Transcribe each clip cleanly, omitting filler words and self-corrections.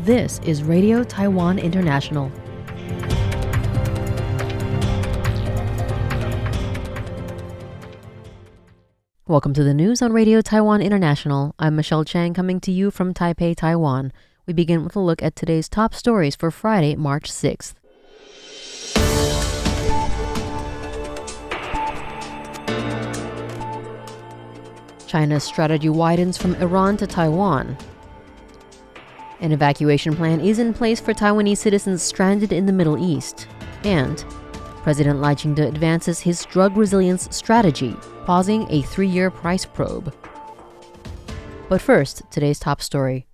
This is Radio Taiwan International. Welcome to the news on Radio Taiwan International. I'm Michelle Chang coming to you from Taipei, Taiwan. We begin with a look at today's top stories for Friday, March 6th. China's strategy widens from Iran to Taiwan. An evacuation plan is in place for Taiwanese citizens stranded in the Middle East. And President Lai Ching-te advances his drug resilience strategy, pausing a 3-year price probe. But first, today's top story.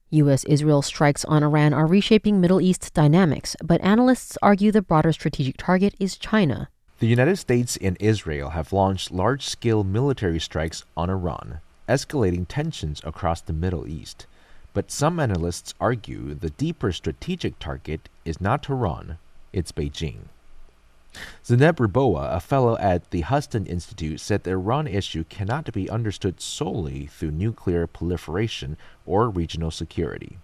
U.S.-Israel strikes on Iran are reshaping Middle East dynamics, but analysts argue the broader strategic target is China. The United States and Israel have launched large-scale military strikes on Iran, escalating tensions across the Middle East. But some analysts argue the deeper strategic target is not Tehran, it's Beijing. Zeynep Riboua, a fellow at the Huston Institute, said the Iran issue cannot be understood solely through nuclear proliferation or regional security.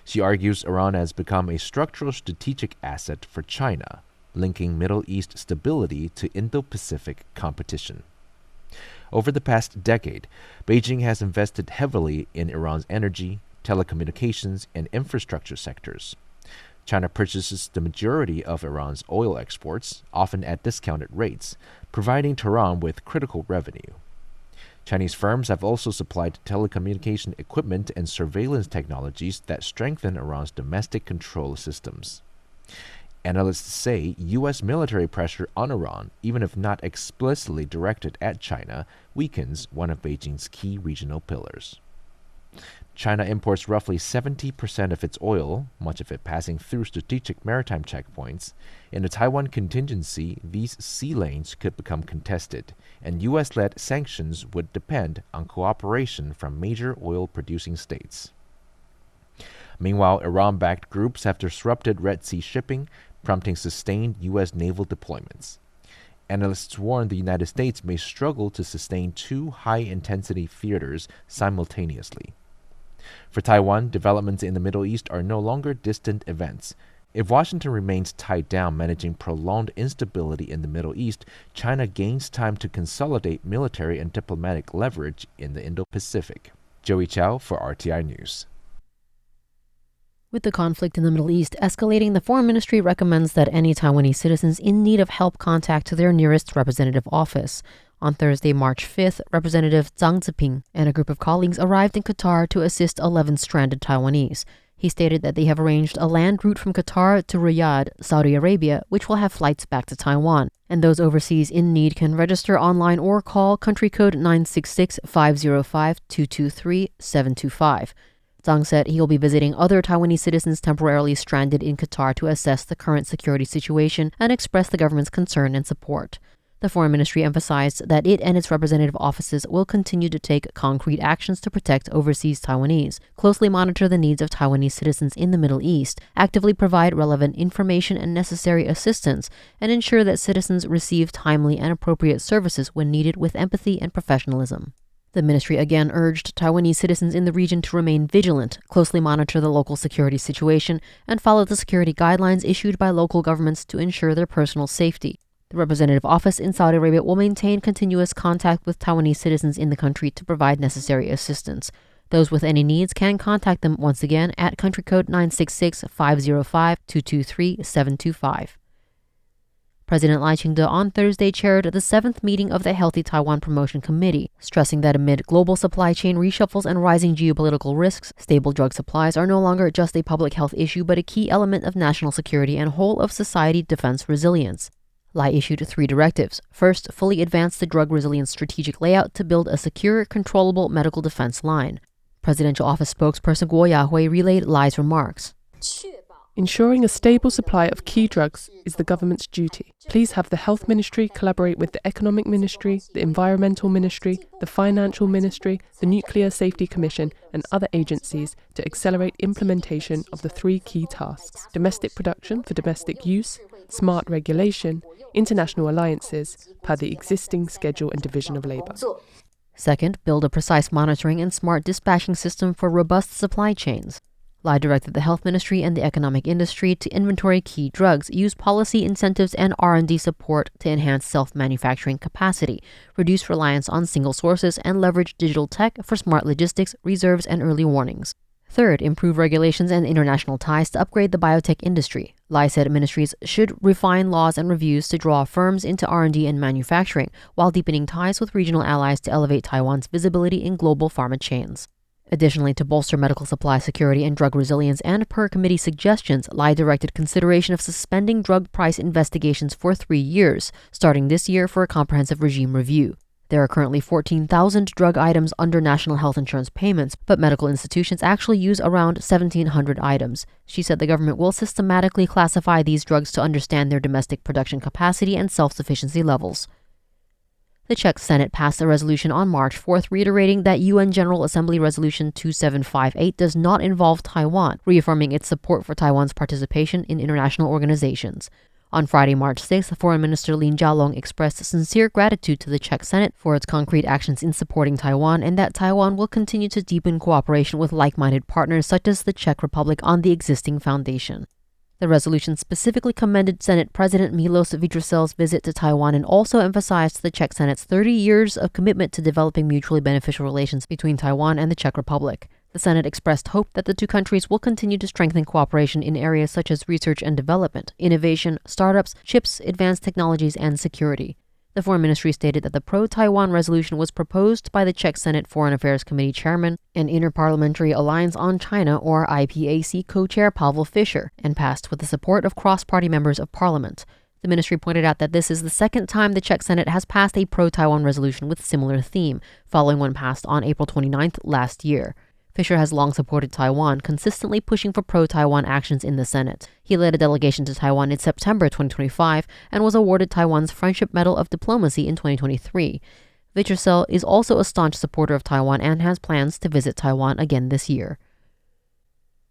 She argues Iran has become a structural strategic asset for China, linking Middle East stability to Indo-Pacific competition. Over the past decade, Beijing has invested heavily in Iran's energy, telecommunications, and infrastructure sectors. China purchases the majority of Iran's oil exports, often at discounted rates, providing Tehran with critical revenue. Chinese firms have also supplied telecommunication equipment and surveillance technologies that strengthen Iran's domestic control systems. Analysts say U.S. military pressure on Iran, even if not explicitly directed at China, weakens one of Beijing's key regional pillars. China imports roughly 70% of its oil, much of it passing through strategic maritime checkpoints. In the Taiwan contingency, these sea lanes could become contested, and U.S.-led sanctions would depend on cooperation from major oil-producing states. Meanwhile, Iran-backed groups have disrupted Red Sea shipping, prompting sustained U.S. naval deployments. Analysts warn the United States may struggle to sustain two high-intensity theaters simultaneously. For Taiwan, developments in the Middle East are no longer distant events. If Washington remains tied down managing prolonged instability in the Middle East, China gains time to consolidate military and diplomatic leverage in the Indo-Pacific. Joey Chow for RTI News. With the conflict in the Middle East escalating, the Foreign Ministry recommends that any Taiwanese citizens in need of help contact their nearest representative office. On Thursday, March 5th, Representative Zhang Ziping and a group of colleagues arrived in Qatar to assist 11 stranded Taiwanese. He stated that they have arranged a land route from Qatar to Riyadh, Saudi Arabia, which will have flights back to Taiwan. And those overseas in need can register online or call country code 966-505-223-725. Zhang said he will be visiting other Taiwanese citizens temporarily stranded in Qatar to assess the current security situation and express the government's concern and support. The Foreign Ministry emphasized that it and its representative offices will continue to take concrete actions to protect overseas Taiwanese, closely monitor the needs of Taiwanese citizens in the Middle East, actively provide relevant information and necessary assistance, and ensure that citizens receive timely and appropriate services when needed with empathy and professionalism. The ministry again urged Taiwanese citizens in the region to remain vigilant, closely monitor the local security situation, and follow the security guidelines issued by local governments to ensure their personal safety. The representative office in Saudi Arabia will maintain continuous contact with Taiwanese citizens in the country to provide necessary assistance. Those with any needs can contact them once again at country code 966-505-223-725. President Lai Ching-te on Thursday chaired the 7th meeting of the Healthy Taiwan Promotion Committee, stressing that amid global supply chain reshuffles and rising geopolitical risks, stable drug supplies are no longer just a public health issue but a key element of national security and whole-of-society defense resilience. Lai issued 3 directives. First, fully advance the drug resilience strategic layout to build a secure, controllable medical defense line. Presidential Office spokesperson Guo Yahui relayed Lai's remarks. Ensuring a stable supply of key drugs is the government's duty. Please have the Health Ministry collaborate with the Economic Ministry, the Environmental Ministry, the Financial Ministry, the Nuclear Safety Commission, and other agencies to accelerate implementation of the 3 key tasks: domestic production for domestic use, smart regulation, international alliances, per the existing schedule and division of labor. Second, build a precise monitoring and smart dispatching system for robust supply chains. Lai directed the health ministry and the economic industry to inventory key drugs, use policy incentives and R&D support to enhance self-manufacturing capacity, reduce reliance on single sources, and leverage digital tech for smart logistics, reserves, and early warnings. Third, improve regulations and international ties to upgrade the biotech industry. Lai said ministries should refine laws and reviews to draw firms into R&D and manufacturing, while deepening ties with regional allies to elevate Taiwan's visibility in global pharma chains. Additionally, to bolster medical supply security and drug resilience and per committee suggestions, Lai directed consideration of suspending drug price investigations for 3 years, starting this year for a comprehensive regime review. There are currently 14,000 drug items under national health insurance payments, but medical institutions actually use around 1,700 items. She said the government will systematically classify these drugs to understand their domestic production capacity and self-sufficiency levels. The Czech Senate passed a resolution on March 4th reiterating that UN General Assembly Resolution 2758 does not involve Taiwan, reaffirming its support for Taiwan's participation in international organizations. On Friday, March 6th, Foreign Minister Lin Jialong expressed sincere gratitude to the Czech Senate for its concrete actions in supporting Taiwan and that Taiwan will continue to deepen cooperation with like-minded partners such as the Czech Republic on the existing foundation. The resolution specifically commended Senate President Milos Vystrčil's visit to Taiwan and also emphasized the Czech Senate's 30 years of commitment to developing mutually beneficial relations between Taiwan and the Czech Republic. The Senate expressed hope that the two countries will continue to strengthen cooperation in areas such as research and development, innovation, startups, chips, advanced technologies, and security. The Foreign Ministry stated that the pro-Taiwan resolution was proposed by the Czech Senate Foreign Affairs Committee Chairman and Interparliamentary Alliance on China, or IPAC, co-chair Pavel Fischer, and passed with the support of cross-party members of parliament. The ministry pointed out that this is the second time the Czech Senate has passed a pro-Taiwan resolution with similar theme, following one passed on April 29th last year. Fischer has long supported Taiwan, consistently pushing for pro-Taiwan actions in the Senate. He led a delegation to Taiwan in September 2025 and was awarded Taiwan's Friendship Medal of Diplomacy in 2023. Vystrčil is also a staunch supporter of Taiwan and has plans to visit Taiwan again this year.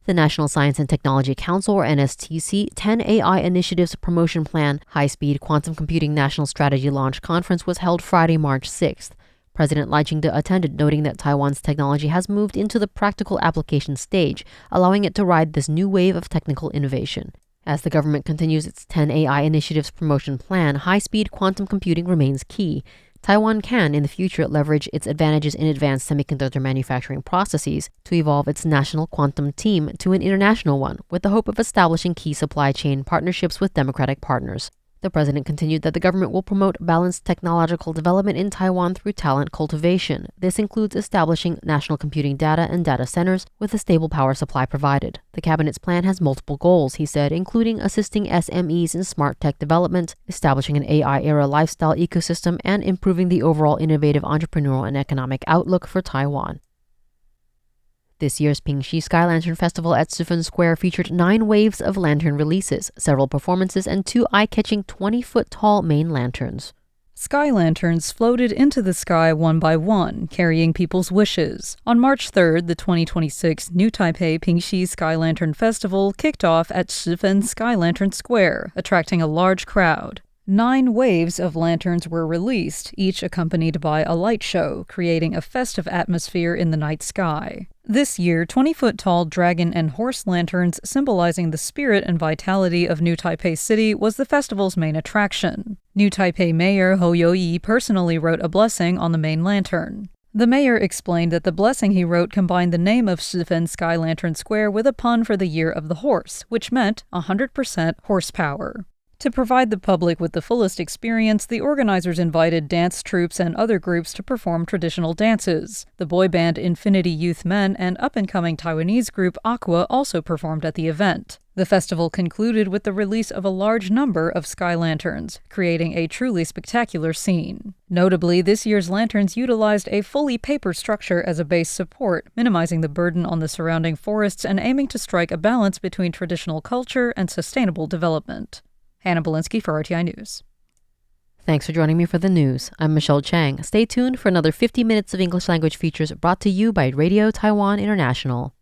The National Science and Technology Council, or NSTC, 10 AI Initiatives Promotion Plan High-Speed Quantum Computing National Strategy Launch Conference was held Friday, March 6th. President Lai Ching-te attended, noting that Taiwan's technology has moved into the practical application stage, allowing it to ride this new wave of technical innovation. As the government continues its 10 AI Initiatives Promotion Plan, high-speed quantum computing remains key. Taiwan can, in the future, leverage its advantages in advanced semiconductor manufacturing processes to evolve its national quantum team to an international one, with the hope of establishing key supply chain partnerships with democratic partners. The president continued that the government will promote balanced technological development in Taiwan through talent cultivation. This includes establishing national computing data and data centers with a stable power supply provided. The cabinet's plan has multiple goals, he said, including assisting SMEs in smart tech development, establishing an AI-era lifestyle ecosystem, and improving the overall innovative entrepreneurial and economic outlook for Taiwan. This year's Pingxi Sky Lantern Festival at Shifen Square featured 9 waves of lantern releases, several performances, and 2 eye-catching 20-foot-tall main lanterns. Sky lanterns floated into the sky one by one, carrying people's wishes. On March 3rd, the 2026 New Taipei Pingxi Sky Lantern Festival kicked off at Shifen Sky Lantern Square, attracting a large crowd. 9 waves of lanterns were released, each accompanied by a light show, creating a festive atmosphere in the night sky. This year, 20-foot-tall dragon and horse lanterns symbolizing the spirit and vitality of New Taipei City was the festival's main attraction. New Taipei Mayor Hou You-yi personally wrote a blessing on the main lantern. The mayor explained that the blessing he wrote combined the name of Shifen Sky Lantern Square with a pun for the year of the horse, which meant 100% horsepower. To provide the public with the fullest experience, the organizers invited dance troupes and other groups to perform traditional dances. The boy band Infinity Youth Men and up-and-coming Taiwanese group Aqua also performed at the event. The festival concluded with the release of a large number of sky lanterns, creating a truly spectacular scene. Notably, this year's lanterns utilized a fully paper structure as a base support, minimizing the burden on the surrounding forests and aiming to strike a balance between traditional culture and sustainable development. Hannah Belinsky for RTI News. Thanks for joining me for the news. I'm Michelle Chang. Stay tuned for another 50 minutes of English language features brought to you by Radio Taiwan International.